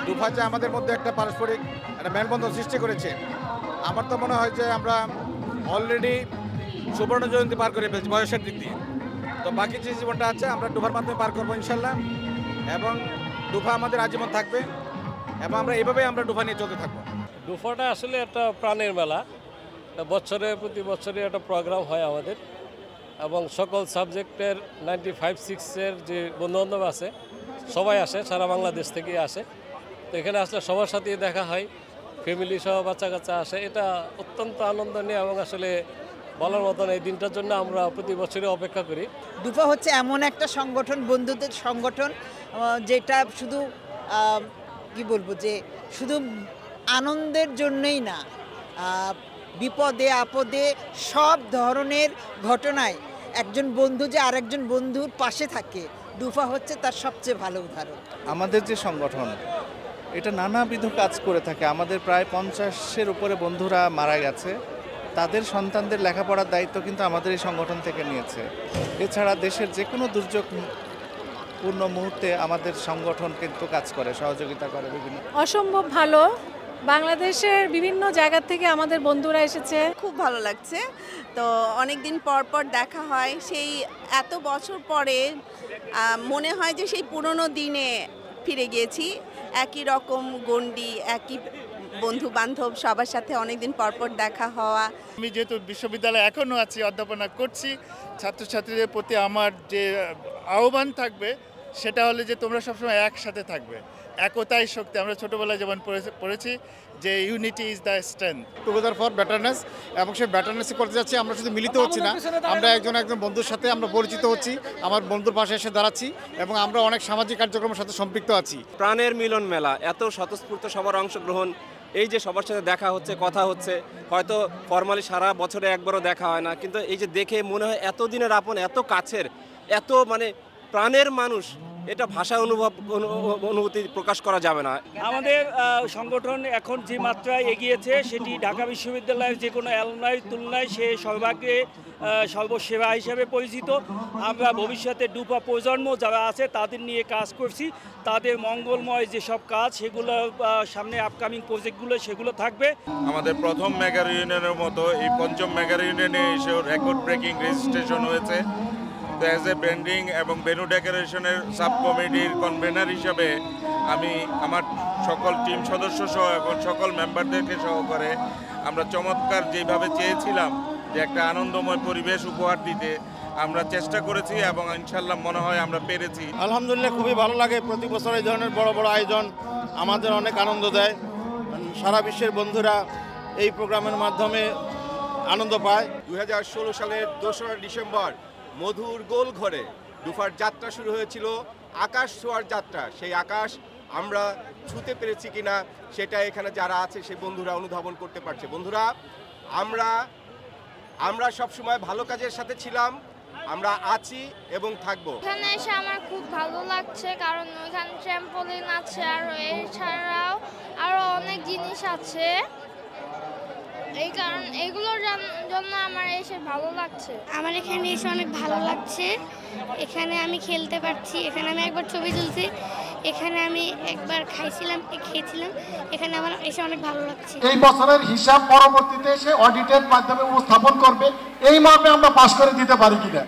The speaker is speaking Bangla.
দুফা যে আমাদের মধ্যে একটা পারস্পরিক একটা মেলবন্ধন সৃষ্টি করেছে, আমার তো মনে হয় যে আমরা অলরেডি সুবর্ণ জয়ন্তী পার করে ফেলছি বয়সের দিক দিয়ে। তো বাকি যে জীবনটা আছে আমরা ডুফার মাধ্যমে পার করবো ইনশাল্লাহ, এবং ডুফা আমাদের আজীবন থাকবে এবং আমরা এভাবেই আমরা ডুফা নিয়ে চলতে থাকবো। ডুফাটা আসলে একটা প্রাণের মেলা, প্রতি বছরে একটা প্রোগ্রাম হয় আমাদের, এবং সকল সাবজেক্টের 95-6-এর যে বন্ধুবান্ধব আছে সবাই আসে, সারা বাংলাদেশ থেকে আসে। তো এখানে আসলে সবার সাথেই দেখা হয়, ফ্যামিলি সহ বাচ্চা কাচ্চা আসে। এটা অত্যন্ত আনন্দনীয় এবং আসলে বলার মতন। এই দিনটার জন্য আমরা প্রতি বছরই অপেক্ষা করি। ডুফা হচ্ছে এমন একটা সংগঠন, বন্ধুদের সংগঠন, যেটা শুধু কি বলবো যে শুধু আনন্দের জন্যই না, বিপদে আপদে সব ধরনের ঘটনায় একজন বন্ধু যে আরেকজন বন্ধুর পাশে থাকে, ডুফা হচ্ছে তার সবচেয়ে ভালো উদাহরণ। আমাদের যে সংগঠন এটা নানাবিধ কাজ করে থাকে। আমাদের প্রায় 50-এর উপরে বন্ধুরা মারা গেছে, তাদের সন্তানদের লেখাপড়ার দায়িত্ব কিন্তু আমাদের এই সংগঠন থেকে নিয়েছে। এছাড়া দেশের যে কোনো দুর্যোগপূর্ণ মুহূর্তে আমাদের সংগঠন কিন্তু কাজ করে, সহযোগিতা করে বিভিন্ন। অসম্ভব ভালো, বাংলাদেশের বিভিন্ন জায়গা থেকে আমাদের বন্ধুরা এসেছে, খুব ভালো লাগছে। তো অনেক দিন পর পর দেখা হয়, সেই এত বছর পরে মনে হয় যে সেই পুরনো দিনে ফিরে গিয়েছি। একই রকম গণ্ডি, একই বন্ধু বান্ধব, সবার সাথে অনেকদিন পর পর দেখা হওয়া। আমি যেহেতু বিশ্ববিদ্যালয়ে এখনও আছি, অধ্যাপনা করছি, ছাত্রছাত্রীদের প্রতি আমার যে আহ্বান থাকবে সেটা হলো যে তোমরা সবসময় একসাথে থাকবে। একতাই শক্তি। আমরা ছোটোবেলায় যেমন পড়েছি যে unity is the strength. Together for betterness, এবং সেই বেটারনেসই করতে যাচ্ছি। আমরা শুধু মিলিত হচ্ছি না, আমরা একজন বন্ধুর সাথে আমরা পরিচিত হচ্ছি, আমার বন্ধুর পাশে এসে দাঁড়াচ্ছি, এবং আমরা অনেক সামাজিক কার্যক্রমের সাথে সম্পৃক্ত আছি। প্রাণের মিলন মেলা, এত স্বতঃস্ফূর্ত সবার অংশগ্রহণ, এই যে সবার সাথে দেখা হচ্ছে, কথা হচ্ছে, হয়তো ফর্মালি সারা বছরে একবারও দেখা হয় না, কিন্তু এই যে দেখে মনে হয় এতদিনের আপন, এত কাছের, এত প্রাণের মানুষ, এটা ভাষা অনুভূতি প্রকাশ করা যাবে না। আমাদের সংগঠন এখন যে মাত্রায় এগিয়েছে সেটি ঢাকা বিশ্ববিদ্যালয়ের যে কোনো অ্যালুমনাই তুলনায় সে সর্বাগ্রে সর্বসেবা হিসেবে পরিচিত। আমরা ভবিষ্যতে ডুফা প্রজন্ম যারা আছে তাদের নিয়ে কাজ করছি, তাদের মঙ্গলময় যেসব কাজ সেগুলো সামনে আপকামিং প্রজেক্টগুলো সেগুলো থাকবে। আমাদের প্রথম মেগা রিউনিয়নের মতো এই পঞ্চম মেগা রিউনিয়নে এসেও রেকর্ড ব্রেকিং রেজিস্ট্রেশন হয়েছে। তো অ্যাজ এ ব্র্যান্ডিং এবং ভেন্যু ডেকোরেশনের সাব কমিটির কনভেনার হিসাবে আমি আমার সকল টিম সদস্য সহ এবং সকল মেম্বারদেরকে সহকারে আমরা চমৎকার যেভাবে চেয়েছিলাম যে একটা আনন্দময় পরিবেশ উপহার দিতে আমরা চেষ্টা করেছি, এবং ইনশাল্লাহ মনে হয় আমরা পেরেছি। আলহামদুলিল্লাহ, খুবই ভালো লাগে। প্রতি বছর এই ধরনের বড় বড় আয়োজন আমাদের অনেক আনন্দ দেয়। সারা বিশ্বের বন্ধুরা এই প্রোগ্রামের মাধ্যমে আনন্দ পায়। 2016 সালের 2রা ডিসেম্বর মধুর গোল ঘরে ডুফার যাত্রা শুরু হয়েছিল, আকাশ ছোঁয়ার যাত্রা। সেই আকাশ আমরা ছুঁতে পেরেছি কিনা সেটা এখানে যারা আছে সেই বন্ধুরা অনুধাবন করতে পারছে। বন্ধুরা, আমরা সবসময় ভালো কাজের সাথে ছিলাম, আমরা আছি এবং থাকবো। এখানে এসে আমার খুব ভালো লাগছে, কারণ ওইখানে ট্র্যাম্পোলিন আছে, আর এছাড়াও আরও অনেক জিনিস আছে। এই কারণ এগুলোর জন্য আমার এসে ভালো লাগছে। আমার এখানে এসে অনেক ভালো লাগছে। এখানে আমি খেলতে পারছি, এখানে আমি একবার ছবি তুলছি, এখানে আমি একবার খেয়েছিলাম। এখানে আমার এসে অনেক ভালো লাগছে। এই বছরের হিসাব পরবর্তীতে এসে অডিটের মাধ্যমে উপস্থাপন করবে, এই মর্মে আমরা পাস করে দিতে পারি কিনা।